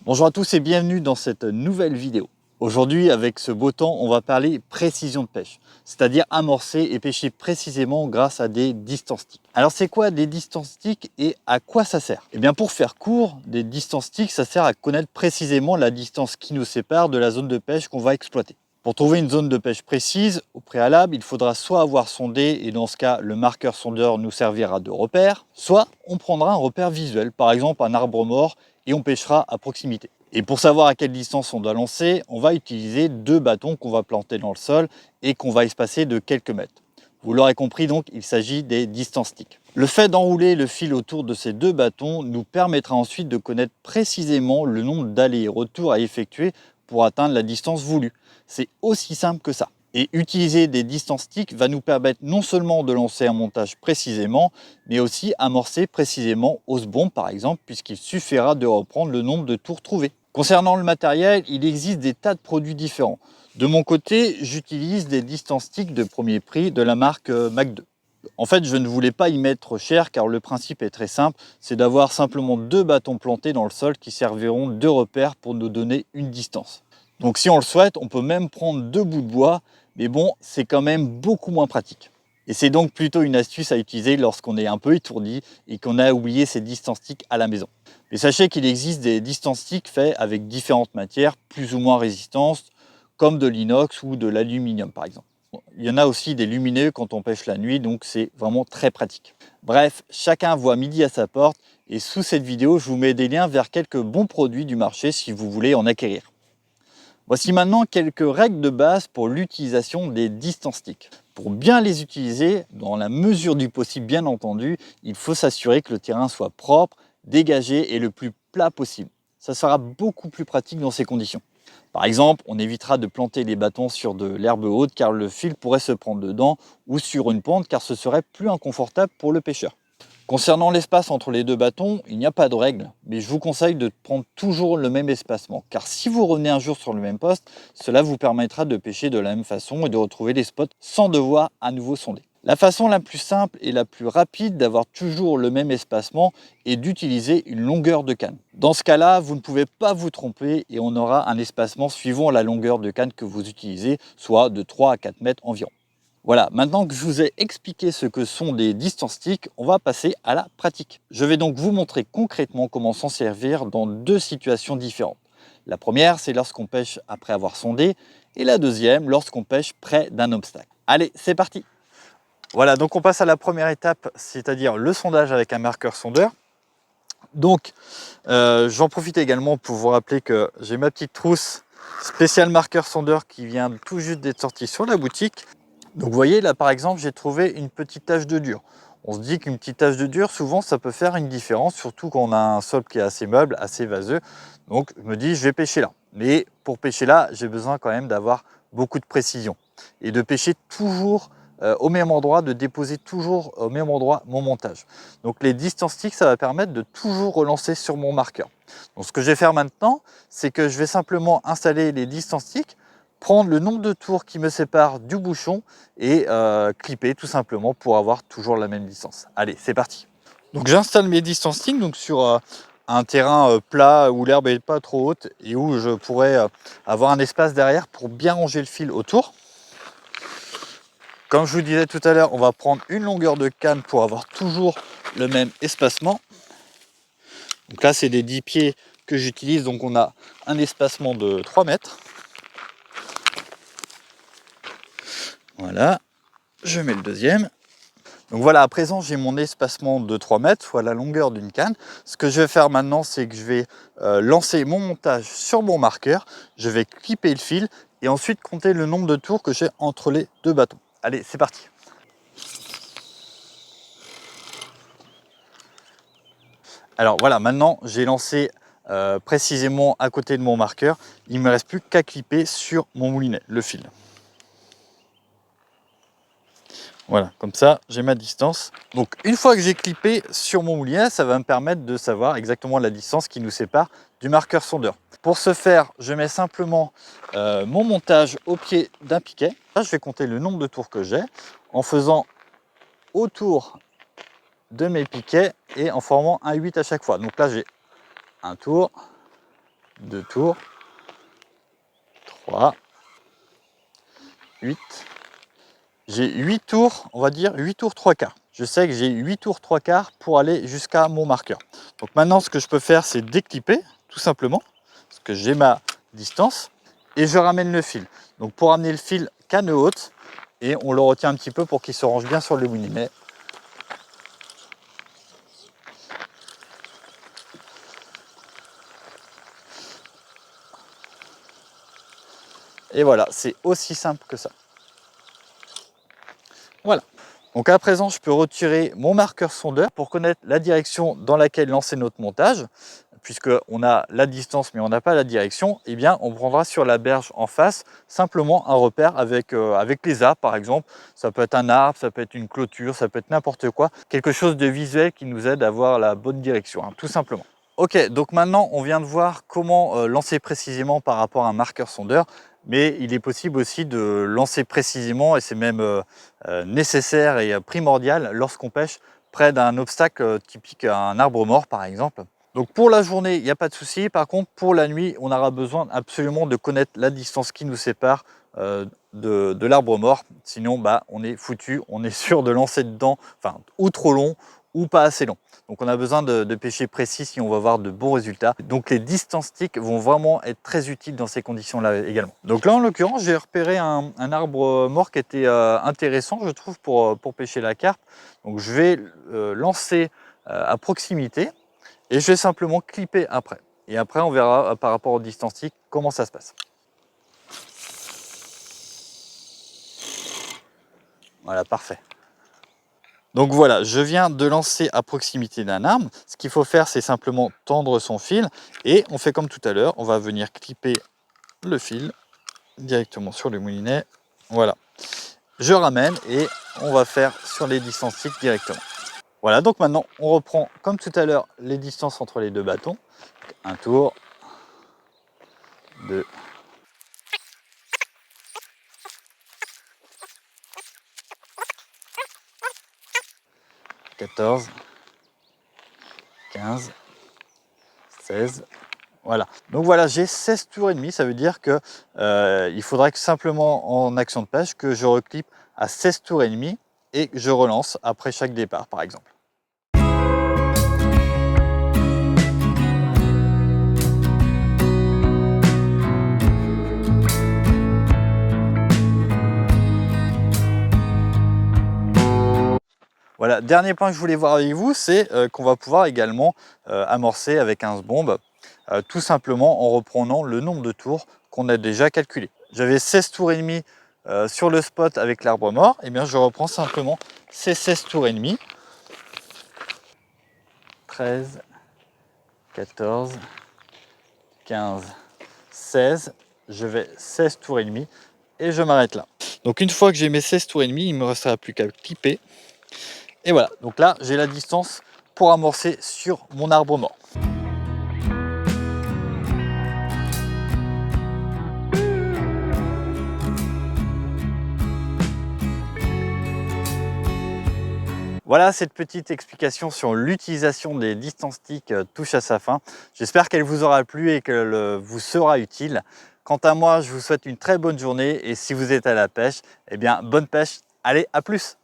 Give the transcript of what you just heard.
Bonjour à tous et bienvenue dans cette nouvelle vidéo. Aujourd'hui, avec ce beau temps, on va parler précision de pêche, c'est-à-dire amorcer et pêcher précisément grâce à des distance sticks. Alors c'est quoi des distance sticks et à quoi ça sert? Eh bien pour faire court, des distance sticks, ça sert à connaître précisément la distance qui nous sépare de la zone de pêche qu'on va exploiter. Pour trouver une zone de pêche précise, au préalable, il faudra soit avoir sondé, et dans ce cas, le marqueur sondeur nous servira de repère, soit on prendra un repère visuel, par exemple un arbre mort, et on pêchera à proximité. Et pour savoir à quelle distance on doit lancer, on va utiliser deux bâtons qu'on va planter dans le sol et qu'on va espacer de quelques mètres. Vous l'aurez compris donc, il s'agit des distance sticks. Le fait d'enrouler le fil autour de ces deux bâtons nous permettra ensuite de connaître précisément le nombre d'allers-retours à effectuer pour atteindre la distance voulue. C'est aussi simple que ça. Et utiliser des distance sticks va nous permettre non seulement de lancer un montage précisément, mais aussi amorcer précisément hausse bombe par exemple, puisqu'il suffira de reprendre le nombre de tours trouvés. Concernant le matériel, il existe des tas de produits différents. De mon côté, j'utilise des distance sticks de premier prix de la marque Mach 2. En fait, je ne voulais pas y mettre cher car le principe est très simple, c'est d'avoir simplement deux bâtons plantés dans le sol qui serviront de repères pour nous donner une distance. Donc si on le souhaite, on peut même prendre deux bouts de bois, mais bon, c'est quand même beaucoup moins pratique. Et c'est donc plutôt une astuce à utiliser lorsqu'on est un peu étourdi et qu'on a oublié ses distance sticks à la maison. Mais sachez qu'il existe des distance sticks faits avec différentes matières plus ou moins résistantes, comme de l'inox ou de l'aluminium par exemple. Il y en a aussi des lumineux quand on pêche la nuit, donc c'est vraiment très pratique. Bref, chacun voit midi à sa porte et sous cette vidéo, je vous mets des liens vers quelques bons produits du marché si vous voulez en acquérir. Voici maintenant quelques règles de base pour l'utilisation des distance sticks. Pour bien les utiliser, dans la mesure du possible bien entendu, il faut s'assurer que le terrain soit propre, dégagé et le plus plat possible. Ça sera beaucoup plus pratique dans ces conditions. Par exemple, on évitera de planter les bâtons sur de l'herbe haute car le fil pourrait se prendre dedans ou sur une pente car ce serait plus inconfortable pour le pêcheur. Concernant l'espace entre les deux bâtons, il n'y a pas de règle, mais je vous conseille de prendre toujours le même espacement, car si vous revenez un jour sur le même poste, cela vous permettra de pêcher de la même façon et de retrouver les spots sans devoir à nouveau sonder. La façon la plus simple et la plus rapide d'avoir toujours le même espacement est d'utiliser une longueur de canne. Dans ce cas-là, vous ne pouvez pas vous tromper et on aura un espacement suivant la longueur de canne que vous utilisez, soit de 3 à 4 mètres environ. Voilà, maintenant que je vous ai expliqué ce que sont des distance sticks, on va passer à la pratique. Je vais donc vous montrer concrètement comment s'en servir dans deux situations différentes. La première, c'est lorsqu'on pêche après avoir sondé, et la deuxième, lorsqu'on pêche près d'un obstacle. Allez, c'est parti! Voilà, donc on passe à la première étape, c'est-à-dire le sondage avec un marqueur sondeur. Donc, j'en profite également pour vous rappeler que j'ai ma petite trousse spéciale marqueur sondeur qui vient tout juste d'être sortie sur la boutique. Donc vous voyez là par exemple j'ai trouvé une petite tache de dur. On se dit qu'une petite tache de dur souvent ça peut faire une différence, surtout quand on a un sol qui est assez meuble, assez vaseux. Donc je me dis je vais pêcher là. Mais pour pêcher là j'ai besoin quand même d'avoir beaucoup de précision et de pêcher toujours au même endroit, de déposer toujours au même endroit mon montage. Donc les distance sticks ça va permettre de toujours relancer sur mon marqueur. Donc ce que je vais faire maintenant c'est que je vais simplement installer les distance sticks, prendre le nombre de tours qui me sépare du bouchon et clipper tout simplement pour avoir toujours la même distance. Allez, c'est parti. Donc j'installe mes distance sticks donc sur un terrain plat où l'herbe n'est pas trop haute et où je pourrais avoir un espace derrière pour bien ranger le fil autour. Comme je vous disais tout à l'heure, on va prendre une longueur de canne pour avoir toujours le même espacement. Donc là, c'est des 10 pieds que j'utilise, donc on a un espacement de 3 mètres. Voilà, je mets le deuxième. Donc voilà, à présent j'ai mon espacement de 3 mètres, soit la longueur d'une canne. Ce que je vais faire maintenant, c'est que je vais lancer mon montage sur mon marqueur. Je vais clipper le fil et ensuite compter le nombre de tours que j'ai entre les deux bâtons. Allez, c'est parti. Alors voilà, maintenant j'ai lancé précisément à côté de mon marqueur. Il ne me reste plus qu'à clipper sur mon moulinet, le fil. Voilà, comme ça, j'ai ma distance. Donc, une fois que j'ai clippé sur mon moulinet, ça va me permettre de savoir exactement la distance qui nous sépare du marqueur sondeur. Pour ce faire, je mets simplement mon montage au pied d'un piquet. Là, je vais compter le nombre de tours que j'ai en faisant autour de mes piquets et en formant un 8 à chaque fois. Donc là, j'ai un tour, 2 tours, 3, 8. J'ai 8 tours, on va dire 8 tours 3 quarts. Je sais que j'ai 8 tours 3 quarts pour aller jusqu'à mon marqueur. Donc maintenant, ce que je peux faire, c'est déclipper, tout simplement, parce que j'ai ma distance, et je ramène le fil. Donc pour amener le fil canne haute, et on le retient un petit peu pour qu'il se range bien sur le moulinet. Et voilà, c'est aussi simple que ça. Voilà. Donc à présent, je peux retirer mon marqueur sondeur pour connaître la direction dans laquelle lancer notre montage. Puisqu'on a la distance mais on n'a pas la direction, eh bien on prendra sur la berge en face simplement un repère avec les arbres par exemple. Ça peut être un arbre, ça peut être une clôture, ça peut être n'importe quoi. Quelque chose de visuel qui nous aide à avoir la bonne direction, hein, tout simplement. Ok, donc maintenant on vient de voir comment lancer précisément par rapport à un marqueur sondeur, mais il est possible aussi de lancer précisément, et c'est même nécessaire et primordial lorsqu'on pêche près d'un obstacle typique un arbre mort par exemple. Donc pour la journée, il n'y a pas de souci. Par contre, pour la nuit, on aura besoin absolument de connaître la distance qui nous sépare de l'arbre mort. Sinon, bah, on est foutu, on est sûr de lancer dedans, enfin, ou trop long, ou pas assez long. Donc on a besoin de pêcher précis si on va avoir de bons résultats. Donc les distances sticks vont vraiment être très utiles dans ces conditions-là également. Donc là, en l'occurrence, j'ai repéré un arbre mort qui était intéressant, je trouve, pour pêcher la carpe. Donc je vais lancer à proximité. Et je vais simplement clipper après. Et après, on verra par rapport aux distances sticks comment ça se passe. Voilà, parfait. Donc voilà, je viens de lancer à proximité d'un arbre. Ce qu'il faut faire, c'est simplement tendre son fil. Et on fait comme tout à l'heure, on va venir clipper le fil directement sur le moulinet. Voilà. Je ramène et on va faire sur les distances sticks directement. Voilà, donc maintenant, on reprend comme tout à l'heure les distances entre les deux bâtons. Un tour, 2, 14, 15, 16, voilà. Donc voilà, j'ai 16 tours et demi, ça veut dire que il faudrait que simplement en action de pêche que je reclippe à 16 tours et demi et que je relance après chaque départ par exemple. Voilà, dernier point que je voulais voir avec vous, c'est qu'on va pouvoir également amorcer avec un bombe, tout simplement en reprenant le nombre de tours qu'on a déjà calculé. J'avais 16 tours et demi sur le spot avec l'arbre mort, et bien je reprends simplement ces 16 tours et demi. 13, 14, 15, 16, je vais 16 tours et demi et je m'arrête là. Donc une fois que j'ai mes 16 tours et demi, il ne me restera plus qu'à clipper. Et voilà, donc là j'ai la distance pour amorcer sur mon arbre mort. Voilà, cette petite explication sur l'utilisation des distances sticks touche à sa fin. J'espère qu'elle vous aura plu et qu'elle vous sera utile. Quant à moi, je vous souhaite une très bonne journée et si vous êtes à la pêche, eh bien bonne pêche. Allez, à plus!